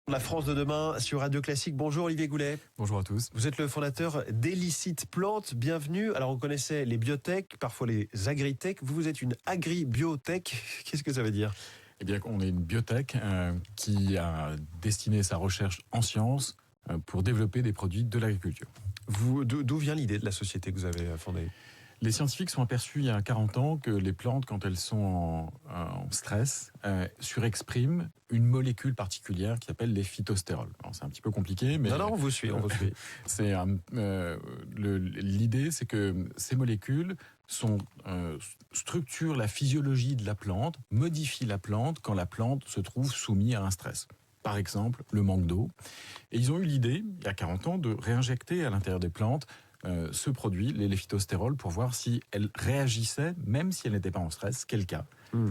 La France de demain sur Radio Classique. Bonjour Olivier Goulet. Bonjour à tous. Vous êtes le fondateur d'Elicit Plantes. Bienvenue. Alors on connaissait les biotech, parfois les agritech. Vous êtes une agri-biotech. Qu'est-ce que ça veut dire ? Eh bien, on est une biotech qui a destiné sa recherche en sciences pour développer des produits de l'agriculture. D'où vient l'idée de la société que vous avez fondée ? Les scientifiques sont aperçus il y a 40 ans que les plantes, quand elles sont en stress, surexpriment une molécule particulière qui s'appelle les phytostérols. Alors, c'est un petit peu compliqué, mais... Non, on vous suit. L'idée, c'est que ces molécules structurent la physiologie de la plante, modifient la plante quand la plante se trouve soumise à un stress. Par exemple, le manque d'eau. Et ils ont eu l'idée, il y a 40 ans, de réinjecter à l'intérieur des plantes ce produit, les phytostérols, pour voir si elles réagissaient, même si elles n'étaient pas en stress, quel cas.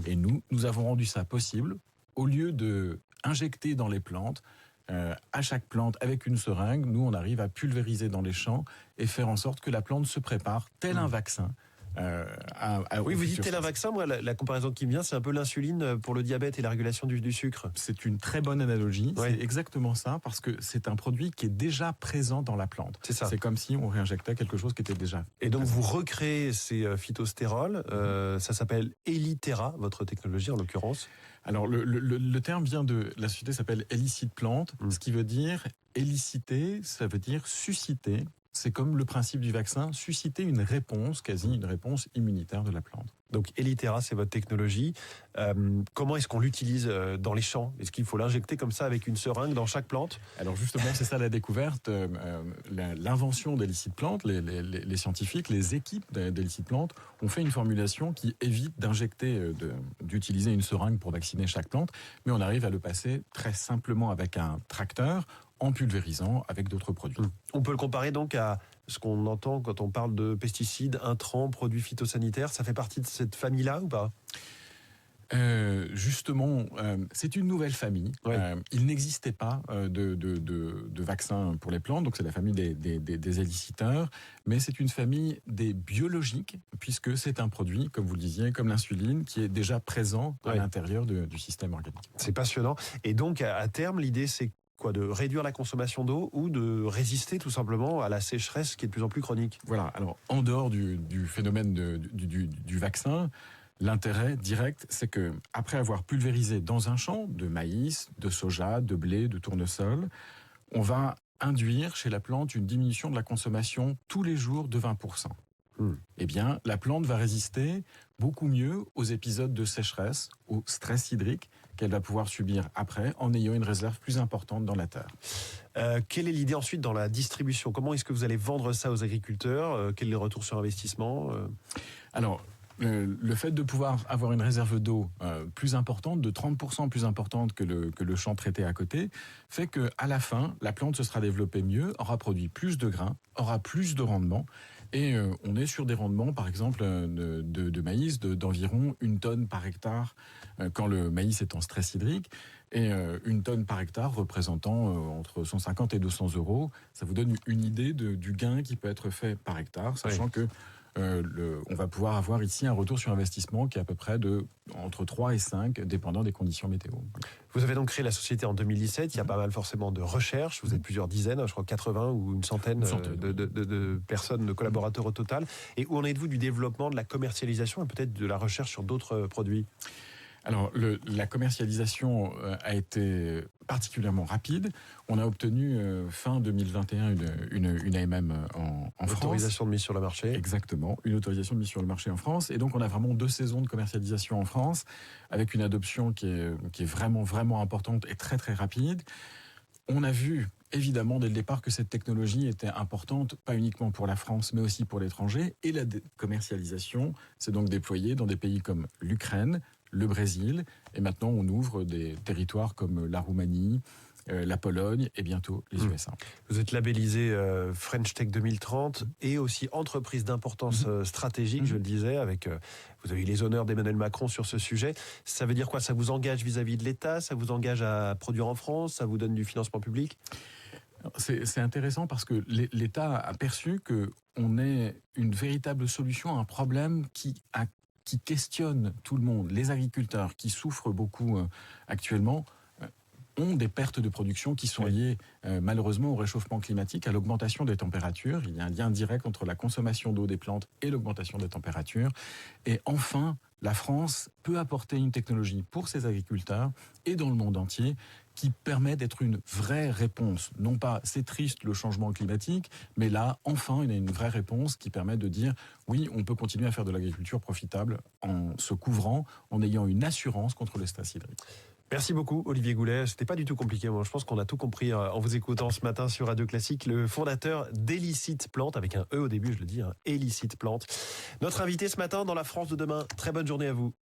Et nous avons rendu ça possible. Au lieu de injecter dans les plantes, à chaque plante, avec une seringue, nous, on arrive à pulvériser dans les champs et faire en sorte que la plante se prépare, tel un vaccin. Oui, vous dites tel un vaccin. Moi, la comparaison qui me vient, c'est un peu l'insuline pour le diabète et la régulation du sucre. C'est une très bonne analogie. Oui. C'est exactement ça, parce que c'est un produit qui est déjà présent dans la plante. C'est ça. C'est comme si on réinjectait quelque chose qui était déjà Et donc, présent. vous recréez ces phytostérols. Ça s'appelle Elitera, votre technologie en l'occurrence. Alors, le terme vient de... La société s'appelle Elicit Plantes, ce qui veut dire éliciter, ça veut dire susciter. C'est comme le principe du vaccin, susciter une réponse, quasi une réponse immunitaire de la plante. Donc Elitera, c'est votre technologie. Comment est-ce qu'on l'utilise dans les champs ? Est-ce qu'il faut l'injecter comme ça avec une seringue dans chaque plante ? Alors justement, c'est ça la découverte, l'invention d'Elicit Plantes. Les scientifiques, les équipes d'Elicit Plantes ont fait une formulation qui évite d'utiliser une seringue pour vacciner chaque plante, mais on arrive à le passer très simplement avec un tracteur, en pulvérisant avec d'autres produits. On peut le comparer donc à ce qu'on entend quand on parle de pesticides, intrants, produits phytosanitaires. Ça fait partie de cette famille-là ou pas ? Justement, c'est une nouvelle famille. Ouais. Il n'existait pas de vaccin pour les plantes, donc c'est la famille des éliciteurs, mais c'est une famille des biologiques, puisque c'est un produit, comme vous le disiez, comme l'insuline, qui est déjà présent à l'intérieur du système organique. C'est passionnant. Et donc, à terme, l'idée, c'est quoi ? De réduire la consommation d'eau ou de résister tout simplement à la sécheresse qui est de plus en plus chronique ? Voilà. Alors, en dehors du phénomène du vaccin, l'intérêt direct, c'est que après avoir pulvérisé dans un champ de maïs, de soja, de blé, de tournesol, on va induire chez la plante une diminution de la consommation tous les jours de 20%. Eh bien, la plante va résister beaucoup mieux aux épisodes de sécheresse, au stress hydrique qu'elle va pouvoir subir après en ayant une réserve plus importante dans la terre. Quelle est l'idée ensuite dans la distribution ? Comment est-ce que vous allez vendre ça aux agriculteurs ? Quel est le retour sur investissement ? Alors, le fait de pouvoir avoir une réserve d'eau plus importante, de 30% plus importante que le champ traité à côté, fait que à la fin, la plante se sera développée mieux, aura produit plus de grains, aura plus de rendement, et on est sur des rendements, par exemple, de maïs d'environ 1 tonne par hectare quand le maïs est en stress hydrique, et 1 tonne par hectare représentant entre 150 et 200 euros. Ça vous donne une idée du gain qui peut être fait par hectare, sachant que on va pouvoir avoir ici un retour sur investissement qui est à peu près entre 3 et 5, dépendant des conditions météo. Vous avez donc créé la société en 2017. Il y a pas mal forcément de recherches. Vous êtes plusieurs dizaines, je crois 80 ou une centaine de personnes, de collaborateurs au total. Et où en êtes-vous du développement, de la commercialisation et peut-être de la recherche sur d'autres produits ? Alors, la commercialisation a été particulièrement rapide. On a obtenu fin 2021 une AMM en France. Autorisation de mise sur le marché. Exactement, une autorisation de mise sur le marché en France. Et donc, on a vraiment 2 saisons de commercialisation en France, avec une adoption qui est vraiment, vraiment importante et très, très rapide. On a vu, évidemment, dès le départ, que cette technologie était importante, pas uniquement pour la France, mais aussi pour l'étranger. Et la commercialisation s'est donc déployée dans des pays comme l'Ukraine, le Brésil, et maintenant on ouvre des territoires comme la Roumanie, la Pologne et bientôt les USA. Vous êtes labellisé French Tech 2030 et aussi entreprise d'importance stratégique, je le disais, avec vous avez eu les honneurs d'Emmanuel Macron sur ce sujet. Ça veut dire quoi ? Ça vous engage vis-à-vis de l'État ? Ça vous engage à produire en France ? Ça vous donne du financement public ? C'est intéressant parce que l'État a perçu qu'on est une véritable solution à un problème qui questionne tout le monde. Les agriculteurs qui souffrent beaucoup actuellement ont des pertes de production qui sont liées malheureusement au réchauffement climatique, à l'augmentation des températures. Il y a un lien direct entre la consommation d'eau des plantes et l'augmentation des températures. Et enfin, la France peut apporter une technologie pour ses agriculteurs et dans le monde entier qui permet d'être une vraie réponse. Non pas c'est triste le changement climatique, mais là, enfin, il y a une vraie réponse qui permet de dire oui, on peut continuer à faire de l'agriculture profitable en se couvrant, en ayant une assurance contre le stress hydrique. Merci beaucoup Olivier Goulet, c'était pas du tout compliqué, moi je pense qu'on a tout compris en vous écoutant ce matin sur Radio Classique, le fondateur d'Elicit Plante, avec un E au début je le dis, Elicit Plante. Notre invité ce matin dans la France de demain, très bonne journée à vous.